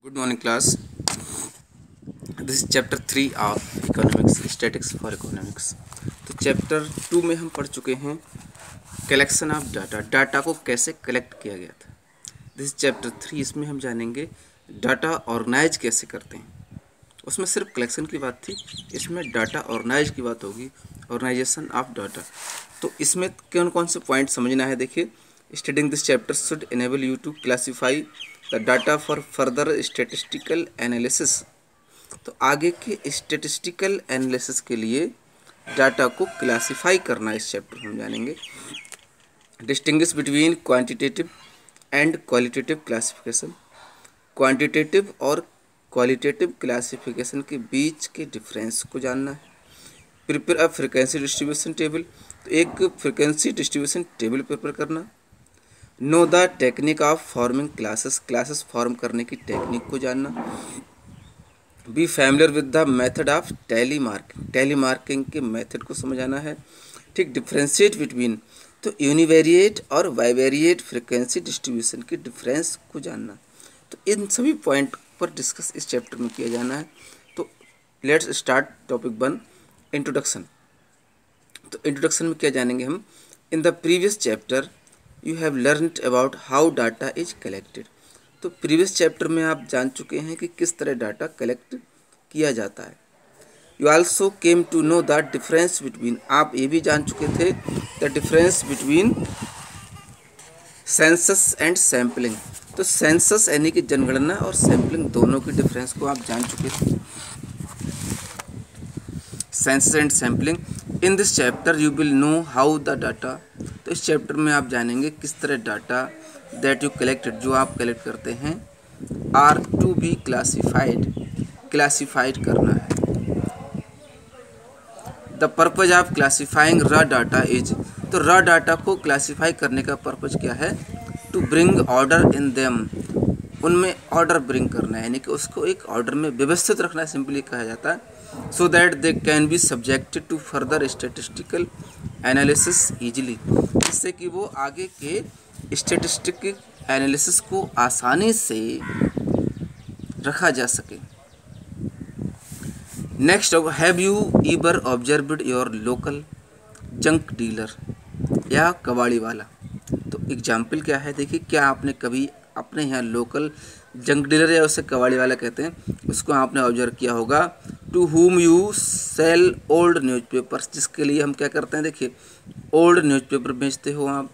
Good morning, class. This is chapter 3 of economics, statics for economics. तो chapter 2 में हम पढ़ चुके हैं कलेक्शन ऑफ डाटा, डाटा को कैसे कलेक्ट किया गया था। दिस इज चैप्टर 3, इसमें हम जानेंगे डाटा ऑर्गेनाइज कैसे करते हैं। उसमें सिर्फ कलेक्शन की बात थी, इसमें डाटा ऑर्गेनाइज की बात होगी, ऑर्गेनाइजेशन ऑफ डाटा। तो इसमें कौन कौन से पॉइंट समझना है, देखिए। Studying this chapter should enable you to classify the data for further statistical analysis. तो आगे के स्टेटिस्टिकल एनालिसिस के लिए डाटा को क्लासीफाई करना इस चैप्टर में हम जानेंगे। Distinguish between quantitative and qualitative classification, quantitative और क्वालिटेटिव क्लासिफिकेशन के बीच के डिफरेंस को जानना है। Prepare a frequency distribution table, तो एक फ्रीक्वेंसी डिस्ट्रीब्यूशन टेबल प्रिपेयर करना। Know the technique of forming classes, classes form करने की टेक्निक को जानना। B familiar with the method of tally marking, tally marking के मेथड को समझ आना है। ठीक, डिफ्रेंशिएट बिटवीन, तो यूनिवेरिएट और बाइवेरिएट फ्रीक्वेंसी डिस्ट्रीब्यूशन के डिफरेंस को जानना। तो इन सभी पॉइंट पर डिस्कस इस चैप्टर में किया जाना है। तो लेट्स स्टार्ट टॉपिक 1, इंट्रोडक्शन। तो इंट्रोडक्शन में क्या जानेंगे हम। In the previous chapter you have learned about how data is collected. तो प्रीवियस चैप्टर में आप जान चुके हैं कि किस तरह डाटा कलेक्ट किया जाता है। You also came to know the difference between, आप ये भी जान चुके थे the difference between census and sampling. तो सेंसस यानी कि जनगणना और सैम्पलिंग दोनों के डिफरेंस को आप जान चुके थे। Census and sampling. In this chapter you will know how the data, तो इस चैप्टर में आप जानेंगे किस तरह डाटा दैट यू कलेक्टेड, जो आप कलेक्ट करते हैं, are to be classified, classified करना है। The purpose of classifying raw data is, तो रॉ डाटा को क्लासीफाई करने का पर्पज क्या है, to bring order in them, उनमें ऑर्डर ब्रिंग करना है, यानी कि उसको एक ऑर्डर में व्यवस्थित रखना सिंपली कहा जाता है। So that they can be subjected to further statistical analysis easily, जिससे कि वो आगे के स्टेटिस्टिक एनालिसिस को आसानी से रखा जा सके। Next, have you ईवर observed your local junk dealer या कबाड़ी वाला। तो एग्जाम्पल क्या है, देखिए, क्या आपने कभी अपने यहाँ लोकल जंक डीलर या उसे कबाड़ी वाला कहते हैं, उसको आपने ऑब्जर्व किया होगा। To whom you cell old newspapers, जिसके लिए हम क्या करते हैं, देखिए, ओल्ड न्यूज़पेपर बेचते हो आप।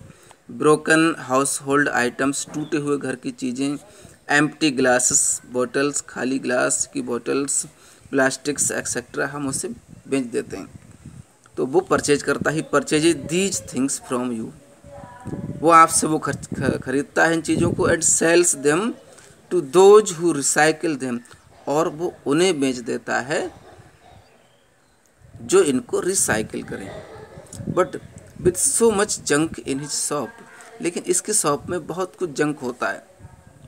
ब्रोकन हाउस होल्ड आइटम्स, टूटे हुए घर की चीज़ें। एम्प्टी ग्लासेस, बॉटल्स, खाली ग्लास की बॉटल्स, प्लास्टिक्स एक्सेट्रा, हम उसे बेच देते हैं। तो वो परचेज करता ही, purchase these things from you, वो आपसे वो खरीदता है इन चीज़ों को। And sells them to those who recycle them, और वो उन्हें बेच देता है जो इनको रिसाइकिल करें। But with so much junk in his shop, लेकिन इसके शॉप में बहुत कुछ जंक होता है,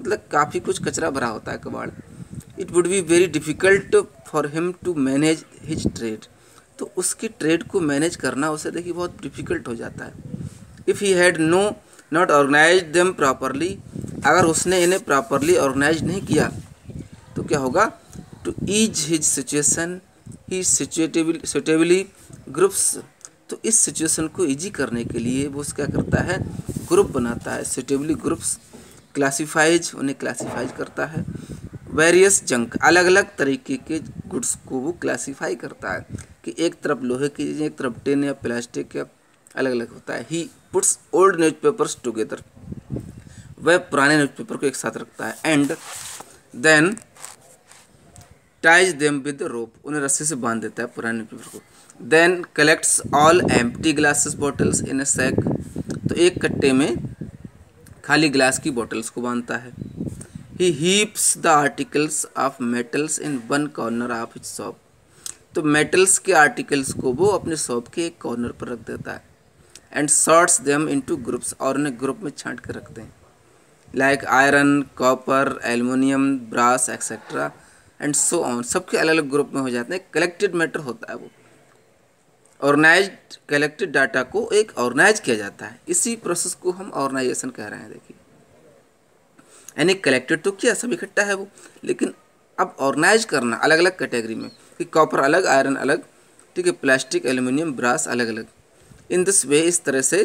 मतलब काफ़ी कुछ कचरा भरा होता है कबाड़। It would be very difficult for him to manage his trade, तो उसकी ट्रेड को मैनेज करना उसे देखिए बहुत डिफ़िकल्ट हो जाता है। If he had not organise them properly, अगर उसने इन्हें प्रॉपरली ऑर्गेनाइज नहीं किया तो क्या होगा, to ease his situation he suitably groups, तो इस सिचुएशन को ईजी करने के लिए वो क्या करता है, ग्रुप बनाता है, सुटेबली ग्रुप्स, क्लासीफाइज, उन्हें क्लासीफाइज करता है। वेरियस जंक, अलग अलग तरीके के गुड्स को वो क्लासीफाई करता है, कि एक तरफ लोहे की चीज़ें, एक तरफ टिन या प्लास्टिक या अलग अलग होता है। He puts old newspapers together, वह पुराने न्यूज़पेपर को एक साथ रखता है। And then ties them with rope, उन्हें रस्सी से बांध देता है पुराने न्यूज़पेपर को। Then collects all empty glasses bottles in a sack, तो एक कट्टे में खाली ग्लास की बॉटल्स को बांधता है। He heaps the articles of metals in one corner of his shop, तो मेटल्स के आर्टिकल्स को वो अपने शॉप के एक कॉर्नर पर रख देता है। And sorts them into groups, और उन्हें ग्रुप में छांट कर रखते हैं, like iron, copper, aluminium, brass etcetera and so on, सबके अलग अलग ग्रुप में हो जाते हैं। कलेक्टेड मैटर होता है वो, ऑर्गेनाइज्ड कलेक्टेड डाटा को एक ऑर्गेनाइज किया जाता है, इसी प्रोसेस को हम ऑर्गेनाइजेशन कह रहे हैं। देखिए, यानी कलेक्टेड तो किया, सब इकट्ठा है वो, लेकिन अब ऑर्गेनाइज करना अलग अलग कैटेगरी में, कि कॉपर अलग, आयरन अलग, ठीक है, प्लास्टिक, एल्यूमिनियम, ब्रास अलग अलग। इन दिस वे, इस तरह से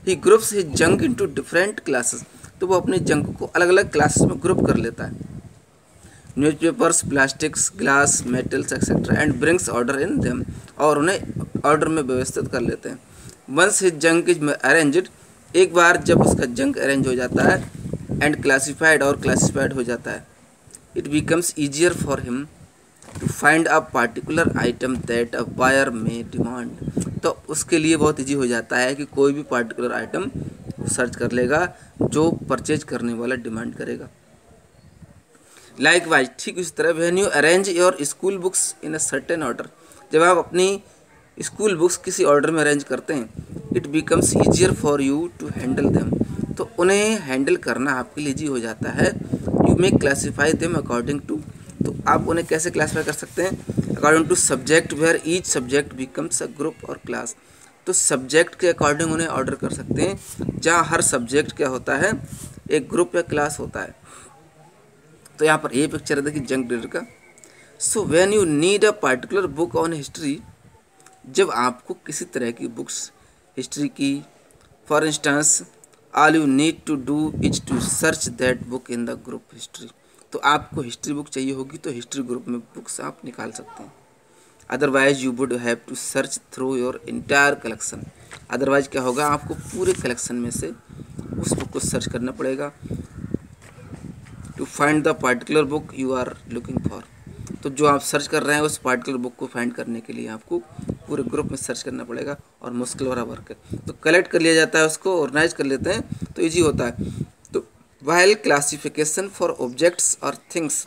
ही groups his junk into different classes, तो वो अपने जंक को अलग अलग क्लासेस में ग्रुप कर लेता है, newspapers, plastics, glass, metals etcetera, and brings order in them, और उन्हें ऑर्डर में व्यवस्थित कर लेते हैं। Once his junk is arranged, एक बार जब उसका जंक अरेंज हो जाता है, एंड क्लासिफाइड, और क्लासिफाइड हो जाता है, it becomes easier for him to find a particular item that a buyer में डिमांड, तो उसके लिए बहुत ईजी हो जाता है कि कोई भी पार्टिकुलर आइटम सर्च कर लेगा जो परचेज करने वाला डिमांड करेगा। लाइक वाइज, ठीक इस तरह, when you arrange your school books in a certain order, जब आप अपनी स्कूल बुक्स किसी ऑर्डर में अरेंज करते हैं, it becomes easier for you to handle them, तो उन्हें हैंडल करना आपके लिए ईजी हो जाता है। You may classify them according to, तो आप उन्हें कैसे क्लासीफाई कर सकते हैं, according to subject, where each subject becomes a group और क्लास, तो सब्जेक्ट के अकॉर्डिंग उन्हें ऑर्डर कर सकते हैं, जहाँ हर सब्जेक्ट क्या होता है, एक ग्रुप या क्लास होता है। तो यहाँ पर ये पिक्चर है, देखिए जंक ड्रिल का। So when you need a particular book on history, जब आपको किसी तरह की बुक्स हिस्ट्री की, for instance, all you need to do is to search that book in the group history, तो आपको हिस्ट्री बुक चाहिए होगी तो हिस्ट्री ग्रुप में बुक्स आप निकाल सकते हैं। Otherwise you would have to search through your entire collection, otherwise क्या होगा, आपको पूरे कलेक्शन में से उस बुक को सर्च करना पड़ेगा, to find the particular book you are looking for, तो जो आप सर्च कर रहे हैं उस पार्टिकुलर बुक को फाइंड करने के लिए आपको पूरे ग्रुप में सर्च करना पड़ेगा, और मुश्किल वाला वर्क है। तो कलेक्ट कर लिया जाता है, उसको ऑर्गेनाइज कर लेते हैं तो इजी होता है। तो व्हाइल क्लासिफिकेशन फॉर ऑब्जेक्ट्स और थिंग्स,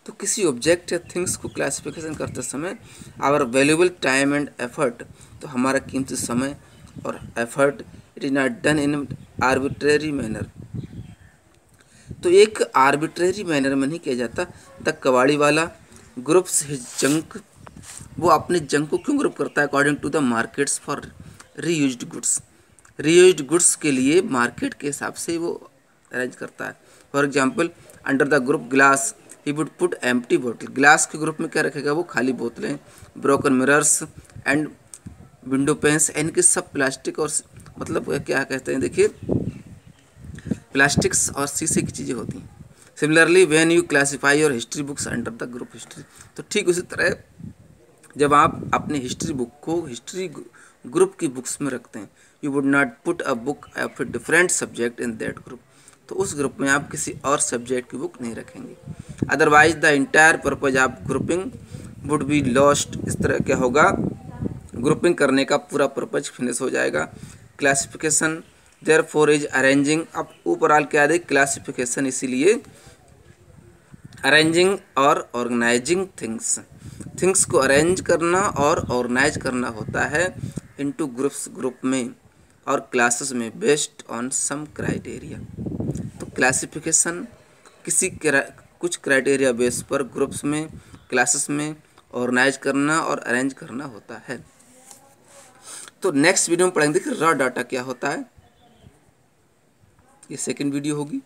तो किसी ऑब्जेक्ट या थिंग्स को क्लासिफिकेशन करते समय our valuable time and effort, तो हमारा कीमती समय और effort, it is not done in arbitrary manner, तो एक आर्बिट्रेरी मैनर में नहीं किया जाता। द कबाड़ी वाला ग्रुप्स हिज जंक, वो अपने जंक को क्यों ग्रुप करता है, according to the markets for reused goods, reused goods के लिए मार्केट के हिसाब से वो अरेंज करता है। For example, under the group glass he would put empty बोतल, ग्लास के ग्रुप में क्या रखेगा, वो खाली बोतलें, broken mirrors and window panes, इनके सब प्लास्टिक और मतलब क्या कहते हैं, देखिए प्लास्टिक्स और शीशे की चीज़ें होती हैं। Similarly when you classify your history books under the group history, तो ठीक उसी तरह जब आप अपने हिस्ट्री बुक को हिस्ट्री ग्रुप की बुक्स में रखते हैं, you would not put a book of a different subject in that group, तो उस ग्रुप में आप किसी और सब्जेक्ट की बुक नहीं रखेंगे, otherwise the entire purpose of grouping would be lost, इस तरह क्या होगा, ग्रुपिंग करने का पूरा पर्पज फिनिश हो जाएगा। क्लासिफिकेशन देयरफॉर इज अरेंजिंग, अब ओवरऑल क्या है, क्लासिफिकेशन इसीलिए अरेंजिंग और ऑर्गेनाइजिंग थिंग्स, थिंग्स को अरेंज करना और ऑर्गेनाइज करना होता है इनटू ग्रुप्स, ग्रुप में और क्लासेस में, बेस्ड ऑन सम क्राइटेरिया, तो क्लासिफिकेशन किसी कुछ क्राइटेरिया बेस पर ग्रुप्स में, क्लासेस में ऑर्गेनाइज करना और अरेंज करना होता है। तो नेक्स्ट वीडियो में पढ़ेंगे कि रॉ डाटा क्या होता है, ये सेकंड वीडियो होगी।